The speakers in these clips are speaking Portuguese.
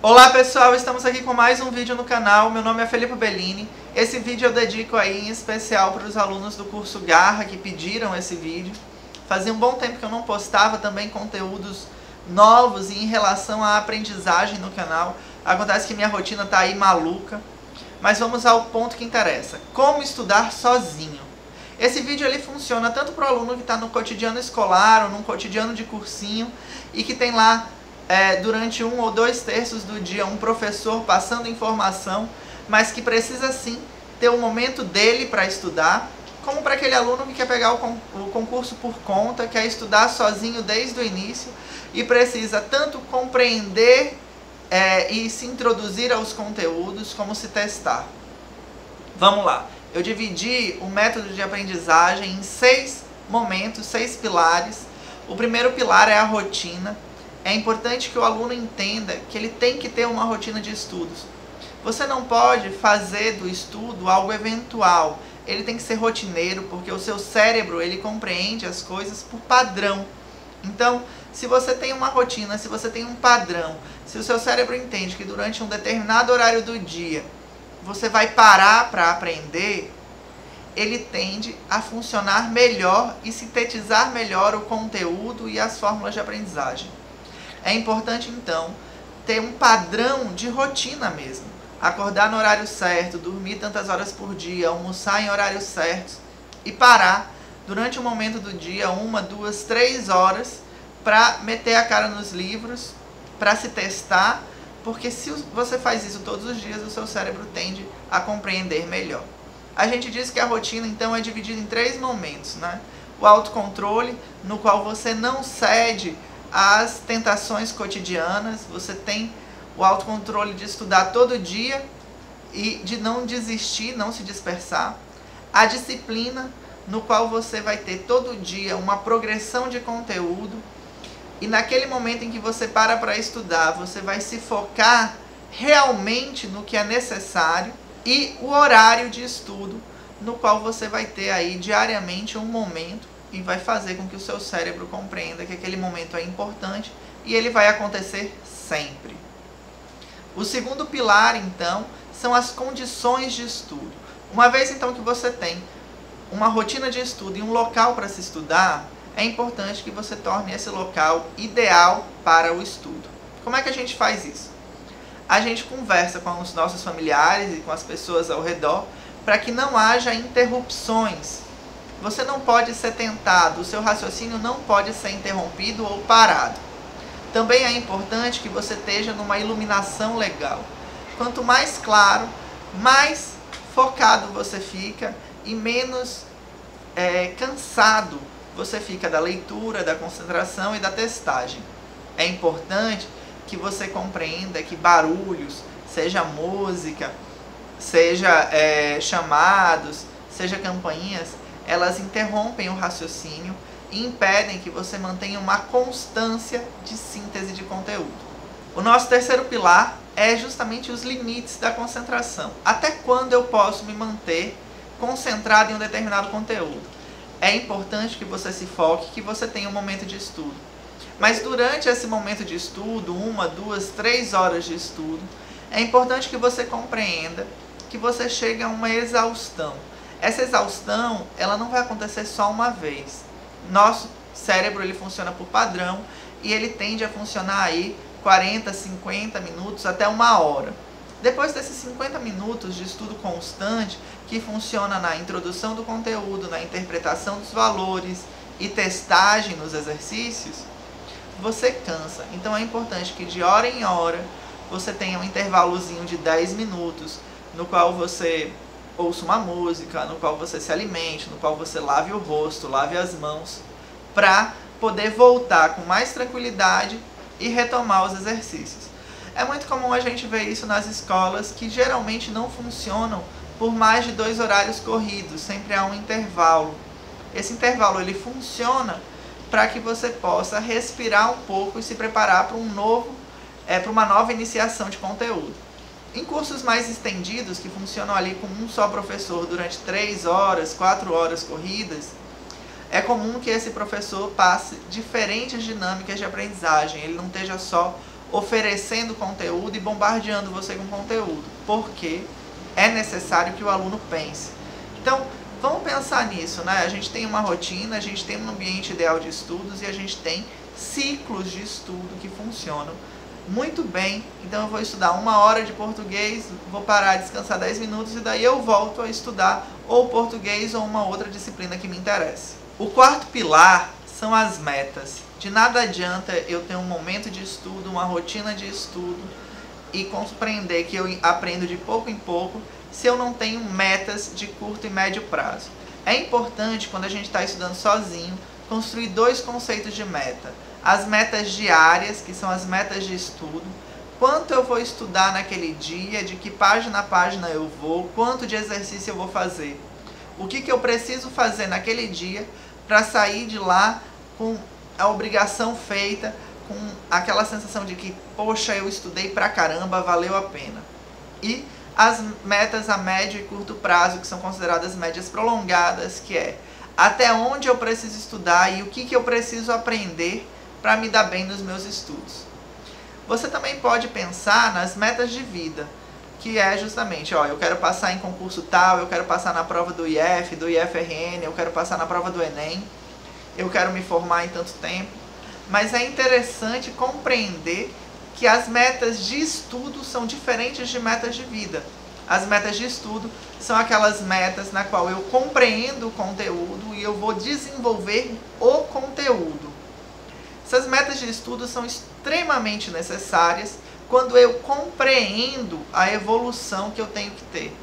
Olá pessoal, estamos aqui com mais um vídeo no canal. Meu nome é Felipe Bellini. Esse vídeo eu dedico aí em especial para os alunos do curso Garra que pediram esse vídeo. Fazia um bom tempo que eu não postava também conteúdos novos em relação à aprendizagem no canal. Acontece que minha rotina tá aí maluca. Mas vamos ao ponto que interessa. Como estudar sozinho. Esse vídeo ele funciona tanto para o aluno que está no cotidiano escolar ou num cotidiano de cursinho e que tem lá durante 1 ou 2 terços do dia um professor passando informação, mas que precisa sim ter um momento dele para estudar, como para aquele aluno que quer pegar o concurso por conta, quer estudar sozinho desde o início e precisa tanto compreender e se introduzir aos conteúdos como se testar. Vamos lá, eu dividi o método de aprendizagem em 6 momentos, 6 pilares. O primeiro pilar é a rotina. É importante que o aluno entenda que ele tem que ter uma rotina de estudos. Você não pode fazer do estudo algo eventual. Ele tem que ser rotineiro, porque o seu cérebro ele compreende as coisas por padrão. Então, se você tem uma rotina, se você tem um padrão, se o seu cérebro entende que durante um determinado horário do dia você vai parar para aprender, ele tende a funcionar melhor e sintetizar melhor o conteúdo e as fórmulas de aprendizagem. É importante, então, ter um padrão de rotina mesmo. Acordar no horário certo, dormir tantas horas por dia, almoçar em horários certos e parar durante um momento do dia, 1, 2, 3 horas, para meter a cara nos livros, para se testar, porque se você faz isso todos os dias, o seu cérebro tende a compreender melhor. A gente diz que a rotina, então, é dividida em 3 momentos, né? O autocontrole, no qual você não cede às tentações cotidianas, você tem o autocontrole de estudar todo dia e de não desistir, não se dispersar. A disciplina, no qual você vai ter todo dia uma progressão de conteúdo e naquele momento em que você para estudar, você vai se focar realmente no que é necessário. E o horário de estudo, no qual você vai ter aí diariamente um momento e vai fazer com que o seu cérebro compreenda que aquele momento é importante e ele vai acontecer sempre. O segundo pilar, então, são as condições de estudo. Uma vez, então, que você tem uma rotina de estudo e um local para se estudar, é importante que você torne esse local ideal para o estudo. Como é que a gente faz isso? A gente conversa com os nossos familiares e com as pessoas ao redor para que não haja interrupções. Você não pode ser tentado, o seu raciocínio não pode ser interrompido ou parado. Também é importante que você esteja numa iluminação legal. Quanto mais claro, mais focado você fica e menos cansado você fica da leitura, da concentração e da testagem. É importante que você compreenda que barulhos, seja música, seja chamados, seja campainhas, elas interrompem o raciocínio e impedem que você mantenha uma constância de síntese de conteúdo. O nosso terceiro pilar é justamente os limites da concentração. Até quando eu posso me manter concentrado em um determinado conteúdo? É importante que você se foque, que você tenha um momento de estudo. Mas durante esse momento de estudo, 1, 2, 3 horas de estudo, é importante que você compreenda que você chega a uma exaustão. Essa exaustão, ela não vai acontecer só uma vez. Nosso cérebro, ele funciona por padrão e ele tende a funcionar aí 40, 50 minutos até 1 hora. Depois desses 50 minutos de estudo constante, que funciona na introdução do conteúdo, na interpretação dos valores e testagem nos exercícios, você cansa. Então é importante que de hora em hora você tenha um intervalozinho de 10 minutos, no qual você ouça uma música, no qual você se alimente, no qual você lave o rosto, lave as mãos, para poder voltar com mais tranquilidade e retomar os exercícios. É muito comum a gente ver isso nas escolas que geralmente não funcionam por mais de 2 horários corridos, sempre há um intervalo. Esse intervalo ele funciona para que você possa respirar um pouco e se preparar para para uma nova iniciação de conteúdo. Em cursos mais estendidos, que funcionam ali com um só professor durante 3 horas, 4 horas corridas, é comum que esse professor passe diferentes dinâmicas de aprendizagem, ele não esteja só oferecendo conteúdo e bombardeando você com conteúdo, porque é necessário que o aluno pense. Então, vamos pensar nisso, né? A gente tem uma rotina, a gente tem um ambiente ideal de estudos e a gente tem ciclos de estudo que funcionam muito bem. Então eu vou estudar 1 hora de português, vou parar, descansar 10 minutos e daí eu volto a estudar ou português ou uma outra disciplina que me interesse. O quarto pilar são as metas. De nada adianta eu ter um momento de estudo, uma rotina de estudo e compreender que eu aprendo de pouco em pouco se eu não tenho metas de curto e médio prazo. É importante, quando a gente está estudando sozinho, construir 2 conceitos de meta. As metas diárias, que são as metas de estudo, quanto eu vou estudar naquele dia, de que página a página eu vou, quanto de exercício eu vou fazer. O que eu preciso fazer naquele dia para sair de lá com a obrigação feita, com aquela sensação de que, poxa, eu estudei pra caramba, valeu a pena. E as metas a médio e curto prazo, que são consideradas médias prolongadas, que é até onde eu preciso estudar e o que eu preciso aprender para me dar bem nos meus estudos. Você também pode pensar nas metas de vida, que é justamente, ó, eu quero passar em concurso tal, eu quero passar na prova do IF, do IFRN, eu quero passar na prova do Enem, eu quero me formar em tanto tempo. Mas é interessante compreender que as metas de estudo são diferentes de metas de vida. As metas de estudo são aquelas metas na qual eu compreendo o conteúdo e eu vou desenvolver o conteúdo. Essas metas de estudo são extremamente necessárias quando eu compreendo a evolução que eu tenho que ter.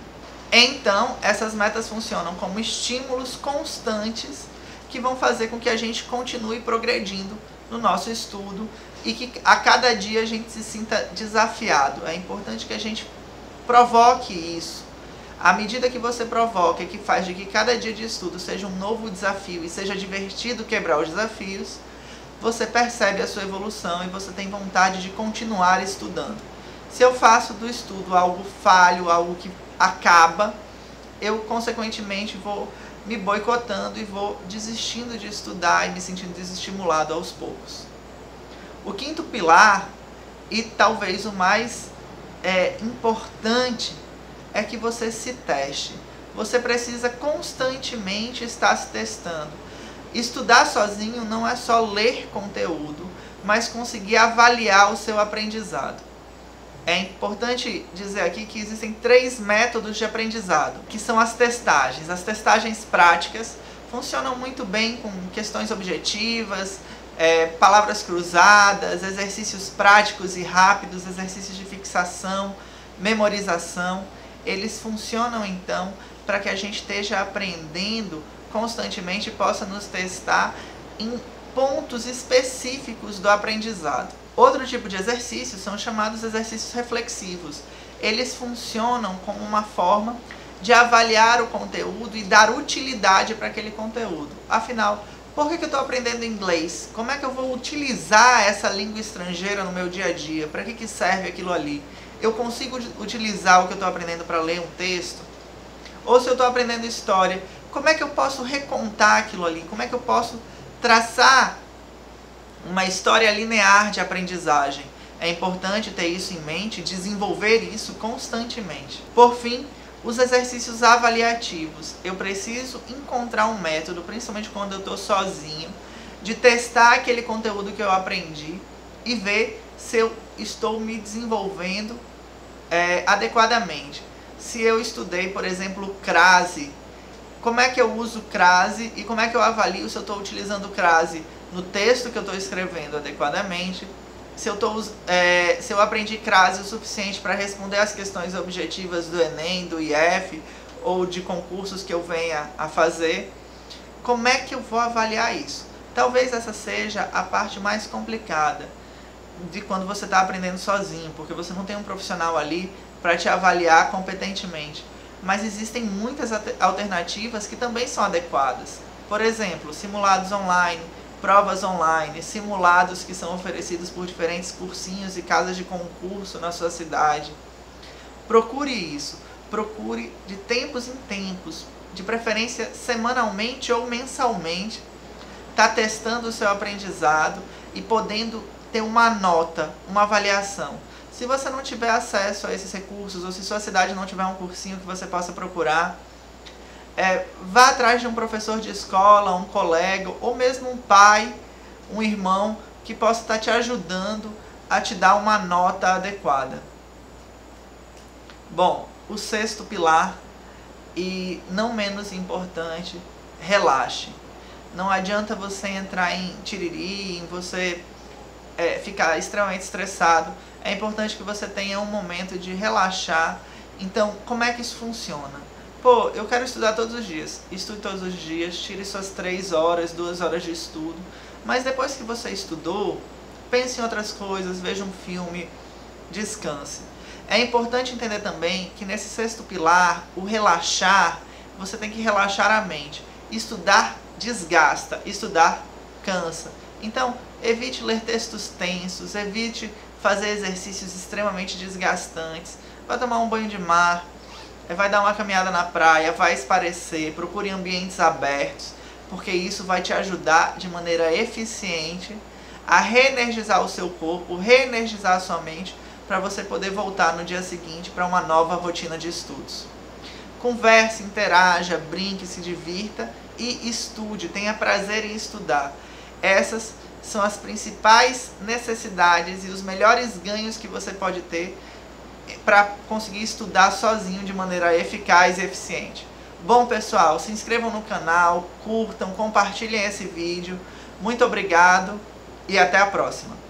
Então, essas metas funcionam como estímulos constantes que vão fazer com que a gente continue progredindo no nosso estudo e que a cada dia a gente se sinta desafiado. É importante que a gente provoque isso. À medida que você provoca e que faz de que cada dia de estudo seja um novo desafio e seja divertido quebrar os desafios, você percebe a sua evolução e você tem vontade de continuar estudando. Se eu faço do estudo algo falho, algo que acaba, eu consequentemente vou me boicotando e vou desistindo de estudar e me sentindo desestimulado aos poucos. O quinto pilar, e talvez o mais importante, é que você se teste. Você precisa constantemente estar se testando. Estudar sozinho não é só ler conteúdo, mas conseguir avaliar o seu aprendizado. É importante dizer aqui que existem 3 métodos de aprendizado, que são as testagens. As testagens práticas funcionam muito bem com questões objetivas, palavras cruzadas, exercícios práticos e rápidos, exercícios de fixação, memorização. Eles funcionam então para que a gente esteja aprendendo constantemente e possa nos testar em pontos específicos do aprendizado. Outro tipo de exercícios são chamados exercícios reflexivos. Eles funcionam como uma forma de avaliar o conteúdo e dar utilidade para aquele conteúdo. Afinal, por que eu estou aprendendo inglês? Como é que eu vou utilizar essa língua estrangeira no meu dia a dia? Para que serve aquilo ali? Eu consigo utilizar o que eu estou aprendendo para ler um texto? Ou se eu estou aprendendo história, como é que eu posso recontar aquilo ali? Como é que eu posso traçar uma história linear de aprendizagem? É importante ter isso em mente, desenvolver isso constantemente. Por fim, os exercícios avaliativos. Eu preciso encontrar um método, principalmente quando eu estou sozinho, de testar aquele conteúdo que eu aprendi e ver se eu estou me desenvolvendo adequadamente. Se eu estudei, por exemplo, crase, como é que eu uso crase e como é que eu avalio se eu estou utilizando crase no texto que eu estou escrevendo adequadamente, se eu aprendi crase o suficiente para responder às questões objetivas do Enem, do IF ou de concursos que eu venha a fazer. Como é que eu vou avaliar isso? Talvez essa seja a parte mais complicada de quando você está aprendendo sozinho, porque você não tem um profissional ali para te avaliar competentemente. Mas existem muitas alternativas que também são adequadas. Por exemplo, simulados online, provas online, simulados que são oferecidos por diferentes cursinhos e casas de concurso na sua cidade. Procure isso. Procure de tempos em tempos, de preferência semanalmente ou mensalmente, tá testando o seu aprendizado e podendo ter uma nota, uma avaliação. Se você não tiver acesso a esses recursos, ou se sua cidade não tiver um cursinho que você possa procurar, vá atrás de um professor de escola, um colega, ou mesmo um pai, um irmão, que possa estar te ajudando a te dar uma nota adequada. Bom, o sexto pilar, e não menos importante, relaxe. Não adianta você entrar em tiriri, em você ficar extremamente estressado. É importante que você tenha um momento de relaxar. Então, como é que isso funciona? Pô, eu quero estudar todos os dias. Estude todos os dias, tire suas 3 horas, 2 horas de estudo. Mas depois que você estudou, pense em outras coisas, veja um filme, descanse. É importante entender também que nesse sexto pilar, o relaxar, você tem que relaxar a mente. Estudar desgasta, estudar cansa. Então, evite ler textos tensos, evite fazer exercícios extremamente desgastantes. Vai tomar um banho de mar, vai dar uma caminhada na praia, vai esparecer, procure ambientes abertos, porque isso vai te ajudar de maneira eficiente a reenergizar o seu corpo, reenergizar a sua mente, para você poder voltar no dia seguinte para uma nova rotina de estudos. Converse, interaja, brinque, se divirta e estude, tenha prazer em estudar. Essas são as principais necessidades e os melhores ganhos que você pode ter para conseguir estudar sozinho de maneira eficaz e eficiente. Bom, pessoal, se inscrevam no canal, curtam, compartilhem esse vídeo. Muito obrigado e até a próxima.